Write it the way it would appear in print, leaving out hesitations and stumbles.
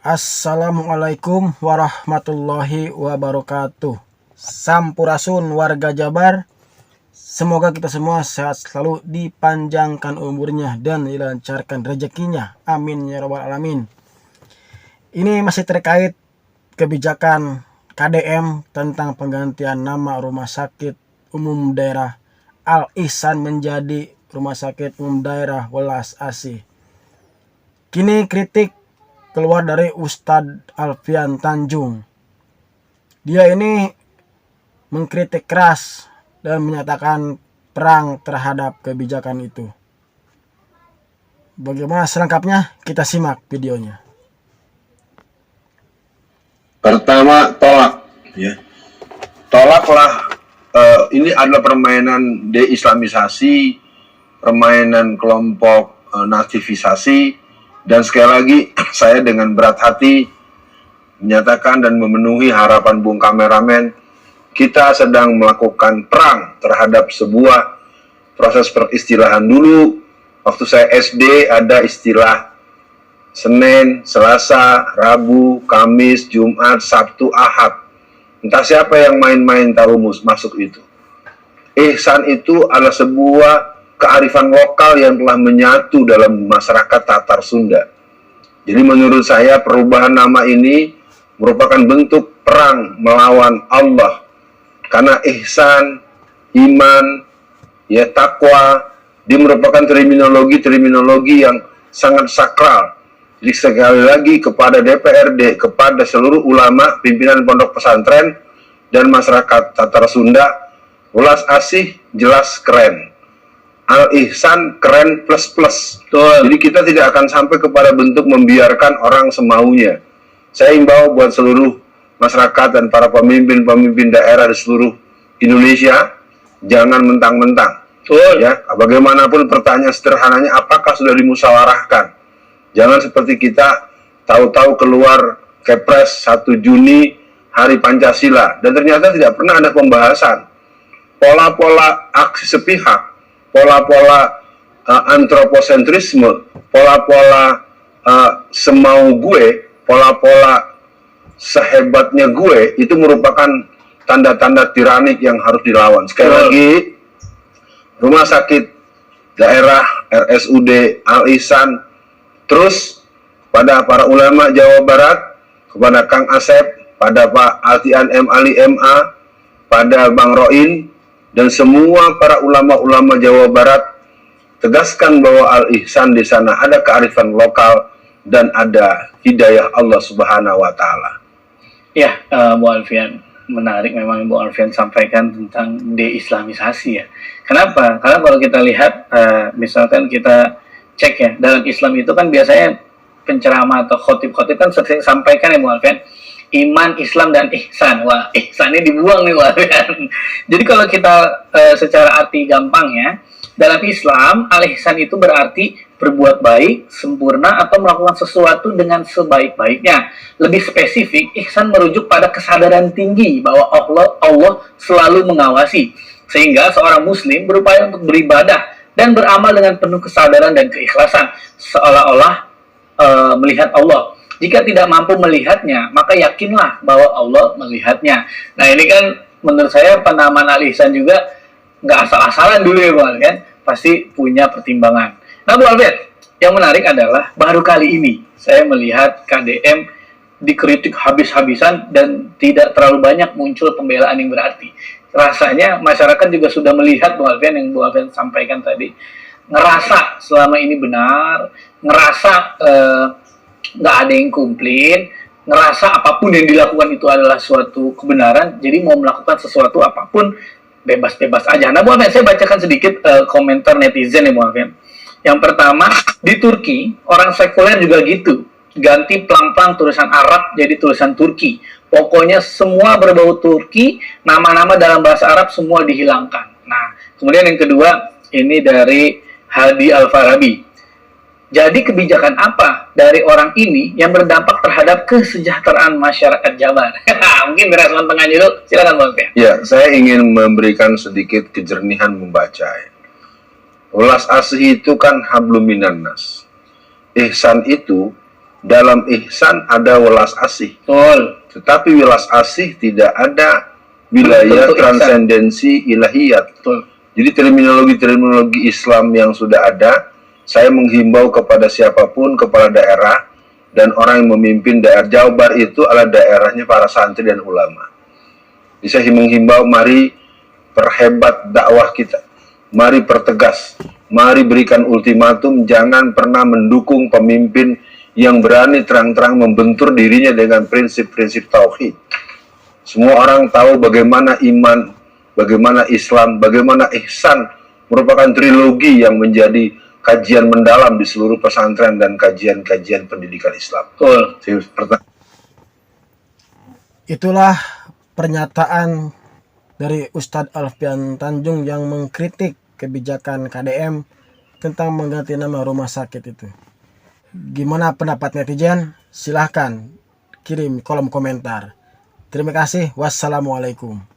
Assalamualaikum warahmatullahi wabarakatuh. Sampurasun warga Jabar. Semoga kita semua sehat selalu, dipanjangkan umurnya dan dilancarkan rezekinya. Amin ya rabbal alamin. Ini masih terkait kebijakan KDM tentang penggantian nama Rumah Sakit Umum Daerah Al Ihsan menjadi Rumah Sakit Umum Daerah Welas Asih. Kini kritik keluar dari Ustadz Alfian Tanjung. Dia ini mengkritik keras dan menyatakan perang terhadap kebijakan itu. Bagaimana selengkapnya? Kita simak videonya. Pertama, tolak. Ya. Tolaklah. Ini adalah permainan deislamisasi, permainan kelompok nativisasi. Dan sekali lagi, saya dengan berat hati menyatakan dan memenuhi harapan Bung Kameramen, kita sedang melakukan perang terhadap sebuah proses peristilahan. Dulu, waktu saya SD, ada istilah Senin, Selasa, Rabu, Kamis, Jumat, Sabtu, Ahad. Entah siapa yang main-main tahu masuk itu. Ihsan itu adalah sebuah kearifan lokal yang telah menyatu dalam masyarakat Tatar Sunda. Jadi menurut saya perubahan nama ini merupakan bentuk perang melawan Allah. Karena ihsan, iman, ya takwa, dia merupakan terminologi yang sangat sakral. Jadi sekali lagi kepada DPRD, kepada seluruh ulama, pimpinan pondok pesantren, dan masyarakat Tatar Sunda, Welas Asih jelas keren. Al Ihsan keren plus. Jadi kita tidak akan sampai kepada bentuk membiarkan orang semaunya. Saya imbau buat seluruh masyarakat dan para pemimpin daerah di seluruh Indonesia, jangan mentang-mentang. Ya, bagaimanapun pertanyaan sederhananya, apakah sudah dimusyawarahkan? Jangan seperti kita tahu-tahu keluar Kepres 1 Juni Hari Pancasila dan ternyata tidak pernah ada pembahasan. Pola-pola aksi sepihak, pola-pola antroposentrisme, pola-pola semau gue, pola-pola sehebatnya gue, itu merupakan tanda-tanda tiranik yang harus dilawan. Sekali lagi, Rumah Sakit Daerah RSUD Al Ihsan, terus pada para ulama Jawa Barat, kepada Kang Asep, pada Pak Altian M. Ali MA, pada Bang Roin, dan semua para ulama-ulama Jawa Barat, tegaskan bahwa Al Ihsan di sana ada kearifan lokal dan ada hidayah Allah Subhanahu wa Ta'ala. Ya, Bu Alfian, menarik memang yang Bu Alfian sampaikan tentang deislamisasi ya. Kenapa? Karena kalau kita lihat, misalkan kita cek ya, dalam Islam itu kan biasanya penceramah atau khotib-khotib kan sering sampaikan ya Bu Alfian, iman, Islam, dan ihsan. Wah, ihsannya dibuang nih Bu Alfian. Jadi kalau kita secara arti gampang ya, dalam Islam, al-ihsan itu berarti berbuat baik, sempurna, atau melakukan sesuatu dengan sebaik-baiknya. Lebih spesifik, ihsan merujuk pada kesadaran tinggi bahwa Allah selalu mengawasi. Sehingga seorang muslim berupaya untuk beribadah dan beramal dengan penuh kesadaran dan keikhlasan, seolah-olah melihat Allah. Jika tidak mampu melihatnya, maka yakinlah bahwa Allah melihatnya. Nah ini kan menurut saya penamaan al-ihsan juga nggak asal-asalan dulu ya Bu Alfian, pasti punya pertimbangan. Nah Bu Alfian, yang menarik adalah baru kali ini saya melihat KDM dikritik habis-habisan dan tidak terlalu banyak muncul pembelaan yang berarti. Rasanya masyarakat juga sudah melihat Bu Alfian yang Bu Alfian sampaikan tadi, ngerasa selama ini benar, ngerasa nggak ada yang komplain, ngerasa apapun yang dilakukan itu adalah suatu kebenaran, jadi mau melakukan sesuatu apapun bebas-bebas aja. Nah Bu Alfian, saya bacakan sedikit komentar netizen ya Bu Alfian. Yang pertama, di Turki orang sekuler juga gitu, ganti plang-plang tulisan Arab jadi tulisan Turki. Pokoknya semua berbau Turki, nama-nama dalam bahasa Arab semua dihilangkan. Nah, kemudian yang kedua, ini dari Hadi Al-Farabi. Jadi kebijakan apa dari orang ini yang berdampak terhadap kesejahteraan masyarakat Jabar? Mungkin respon tengahnya dulu, silakan Bang. Ya, saya ingin memberikan sedikit kejernihan membaca. Welas Asih itu kan hablum minan nas. Ihsan itu dalam ihsan ada welas asih. Betul. Tetapi welas asih tidak ada wilayah Bentuk ihsan. transendensi ilahiyat. Betul. Jadi terminologi-terminologi Islam yang sudah ada, saya menghimbau kepada siapapun, kepala daerah, dan orang yang memimpin daerah Jabar itu adalah daerahnya para santri dan ulama. Jadi saya menghimbau, mari perhebat dakwah kita. Mari pertegas, mari berikan ultimatum, jangan pernah mendukung pemimpin yang berani terang-terang membentur dirinya dengan prinsip-prinsip tauhid. Semua orang tahu bagaimana iman, bagaimana Islam, bagaimana ihsan merupakan trilogi yang menjadi kajian mendalam di seluruh pesantren dan kajian-kajian pendidikan Islam. Betul. Itulah pernyataan dari Ustadz Alfian Tanjung yang mengkritik kebijakan KDM tentang mengganti nama rumah sakit itu. Gimana pendapat netizen? Silahkan kirim kolom komentar. Terima kasih. Wassalamualaikum.